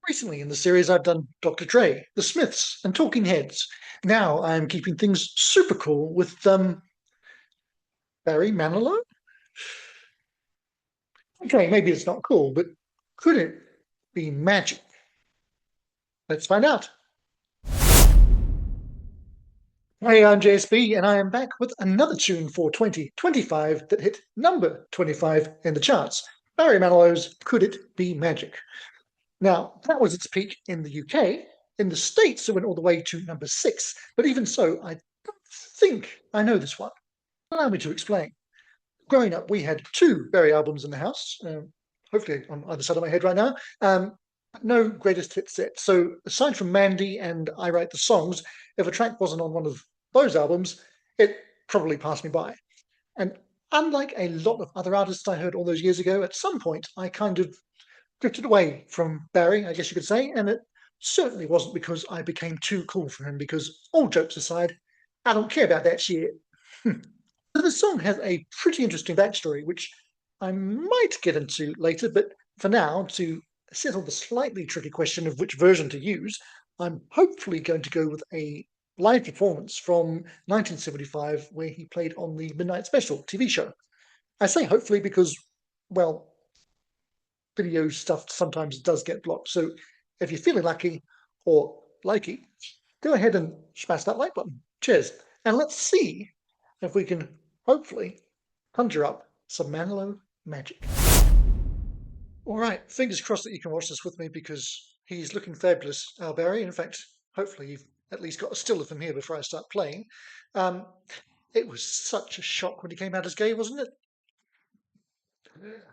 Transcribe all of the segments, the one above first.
Recently in the series, I've done Dr. Dre, The Smiths, and Talking Heads. Now I'm keeping things super cool with Barry Manilow. Okay, maybe it's not cool, but could it be magic? Let's find out. Hey, I'm JSB, and I am back with another tune for 2025 that hit number 25 in the charts. Barry Manilow's Could It Be Magic? Now, that was its peak in the UK. In the States, it went all the way to number 6, but even so, I don't think I know this one. Allow me to explain. Growing up, we had two Barry albums in the house, hopefully on either side of my head right now. No greatest hit set. So aside from Mandy and I Write the Songs, if a track wasn't on one of those albums, it probably passed me by. And unlike a lot of other artists I heard all those years ago, at some point I kind of drifted away from Barry, I guess you could say, and it certainly wasn't because I became too cool for him, because all jokes aside, I don't care about that shit. The song has a pretty interesting backstory, which I might get into later, but for now, to settle the slightly tricky question of which version to use, I'm hopefully going to go with a live performance from 1975 where he played on the Midnight Special TV show. I say hopefully because, well, video stuff sometimes does get blocked. So if you're feeling lucky or likey, go ahead and smash that like button. Cheers. And let's see if we can hopefully conjure up some Manilow magic. All right, fingers crossed that you can watch this with me because he's looking fabulous, Al Barry. In fact, hopefully you've at least got a still of him here before I start playing. It was such a shock when he came out as gay, wasn't it?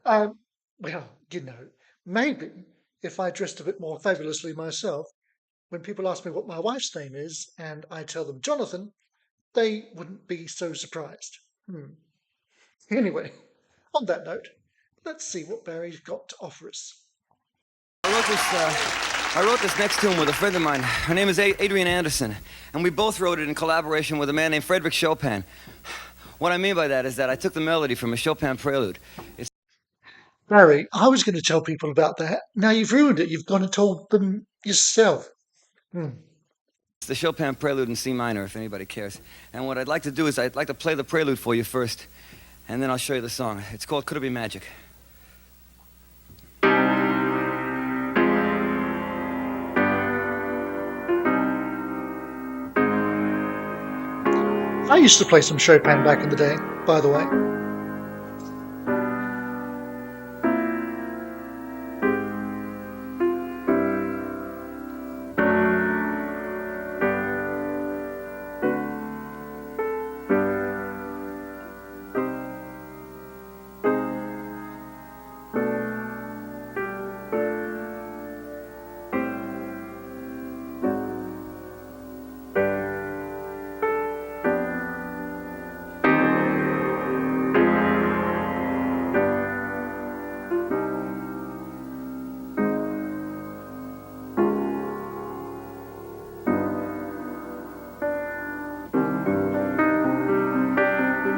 Well, maybe if I dressed a bit more fabulously myself, when people ask me what my wife's name is and I tell them Jonathan, they wouldn't be so surprised. Anyway, on that note, let's see what Barry's got to offer us. I wrote this next tune with a friend of mine. Her name is Adrian Anderson, and we both wrote it in collaboration with a man named Frédéric Chopin. What I mean by that is that I took the melody from a Chopin prelude. Barry, I was going to tell people about that. Now you've ruined it. You've gone and told them yourself. It's the Chopin prelude in C minor, if anybody cares. And what I'd like to do is I'd like to play the prelude for you first, and then I'll show you the song. It's called Could It Be Magic? I used to play some Chopin back in the day, by the way.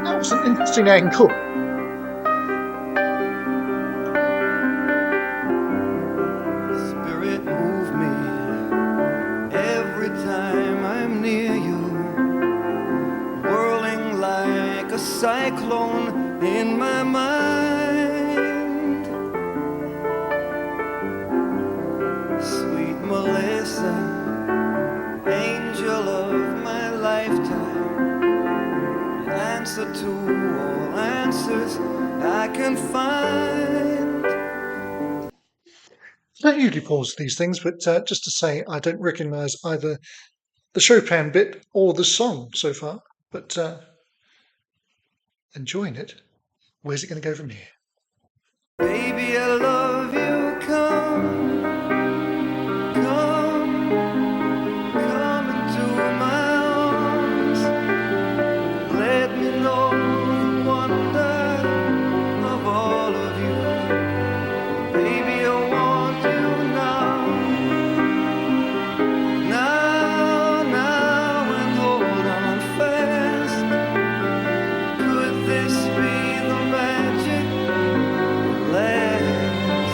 That was an interesting angle. Spirit, move me every time I'm near you, whirling like a cyclone in my mind. Sweet Melissa, angel of my lifetime, answer to all answers I can find. I don't usually pause these things, but just to say, I don't recognise either the Chopin bit or the song so far, but enjoying it. Where's it going to go from here? Baby, I love you, come, come, come into my arms. Let me know the wonder of all of you. Baby, I want you now, now, and hold on fast. Could this be the magic? Last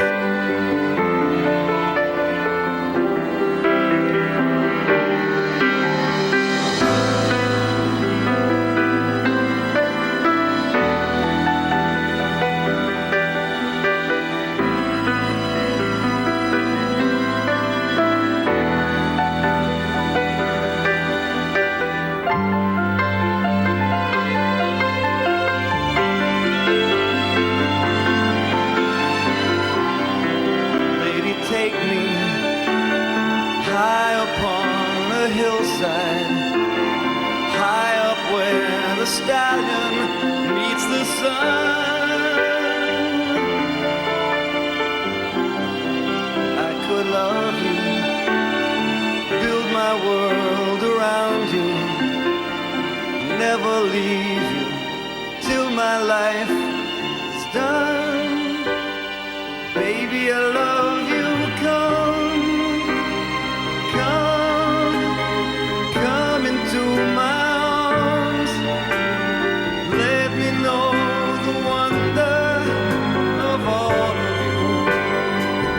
take me high upon a hillside, high up where the stallion meets the sun. I could love you, build my world around you, never leave you till my life is done. Baby, I love you. Come into my arms. Let me know the wonder of all of you.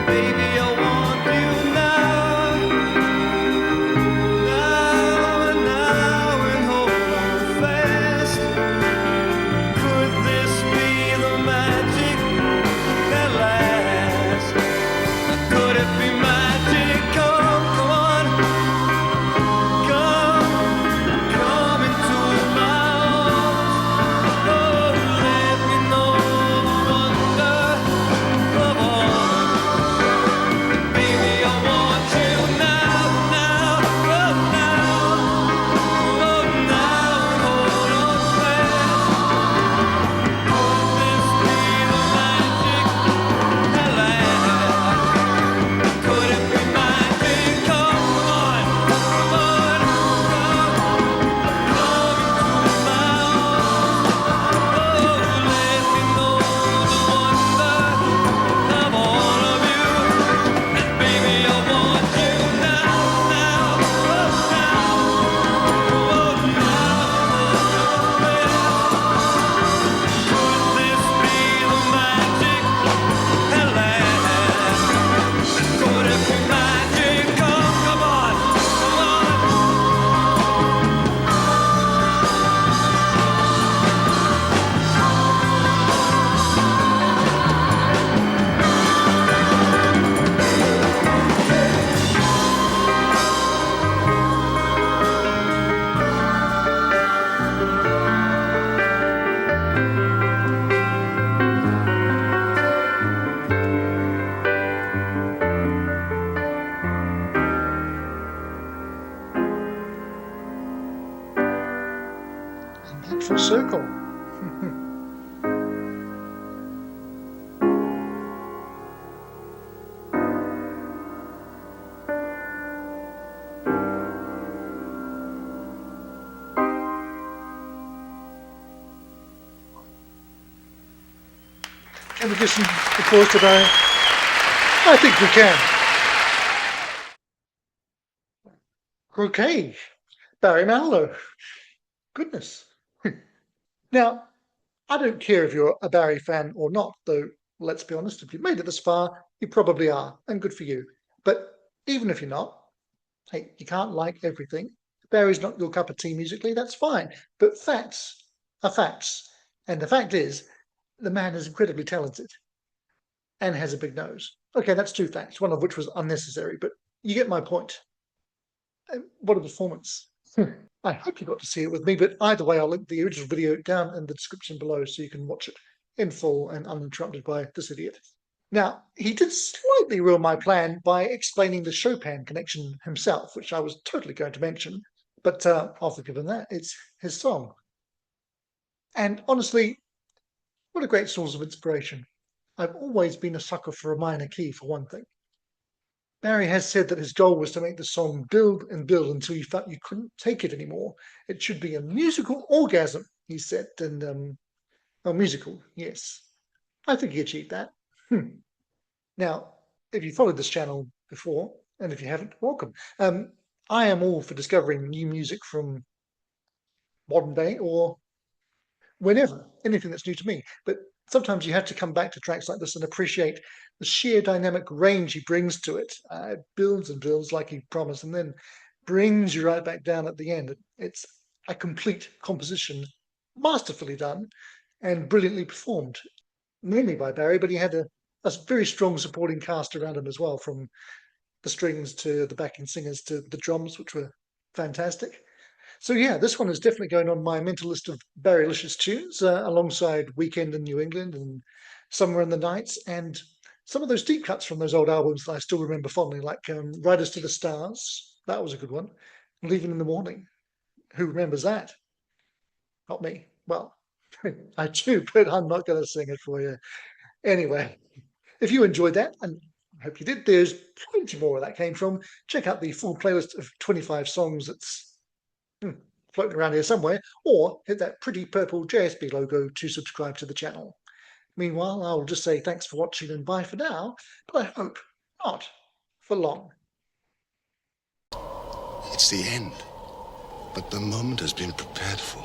Baby, I want you now, and hold on fast. Could this be the magic that lasts? Could it be magic? Come on, come into my arms. Oh, let me know the wonder of all. Baby, I want you now, oh now, hold on fast. Could this be the magic that lasts? Could it be magic? Come on, come into my arms. Oh, let me know the wonder of all of you. And baby, I want you now, Could this be the magic that lasts? Could it be magic? Come on, And back full circle. Can we give some applause to Barry? I think we can. Okay, Barry Manilow. Goodness. Now, I don't care if you're a Barry fan or not, though, let's be honest, if you've made it this far, you probably are, and good for you. But even if you're not, hey, you can't like everything. Barry's not your cup of tea musically, that's fine. But facts are facts. And the fact is, the man is incredibly talented and has a big nose. Okay, that's two facts, one of which was unnecessary, but you get my point. What a performance. I hope you got to see it with me, but either way, I'll link the original video down in the description below so you can watch it in full and uninterrupted by this idiot. Now, he did slightly ruin my plan by explaining the Chopin connection himself, which I was totally going to mention, but I'll forgive him that. It's his song. And honestly, what a great source of inspiration. I've always been a sucker for a minor key, for one thing. Barry has said that his goal was to make the song build and build until you felt you couldn't take it anymore. It should be a musical orgasm, he said, and musical, yes. I think he achieved that. Now, if you followed this channel before, and if you haven't, welcome. I am all for discovering new music from modern day or whenever, anything that's new to me. But sometimes you have to come back to tracks like this and appreciate the sheer dynamic range he brings to it. It builds and builds like he promised, and then brings you right back down at the end. It's a complete composition, masterfully done and brilliantly performed, mainly by Barry, but he had a very strong supporting cast around him as well, from the strings to the backing singers to the drums, which were fantastic. So yeah, this one is definitely going on my mental list of Barrylicious tunes, alongside Weekend in New England and Somewhere in the Nights and some of those deep cuts from those old albums that I still remember fondly, like Riders to the Stars. That was a good one. Leaving in the Morning. Who remembers that? Not me. Well, I do, but I'm not going to sing it for you. Anyway, if you enjoyed that, and I hope you did, there's plenty more where that came from. Check out the full playlist of 25 songs that's floating around here somewhere, or hit that pretty purple JSB logo to subscribe to the channel. Meanwhile, I'll just say thanks for watching and bye for now, but I hope not for long. It's the end, but the moment has been prepared for.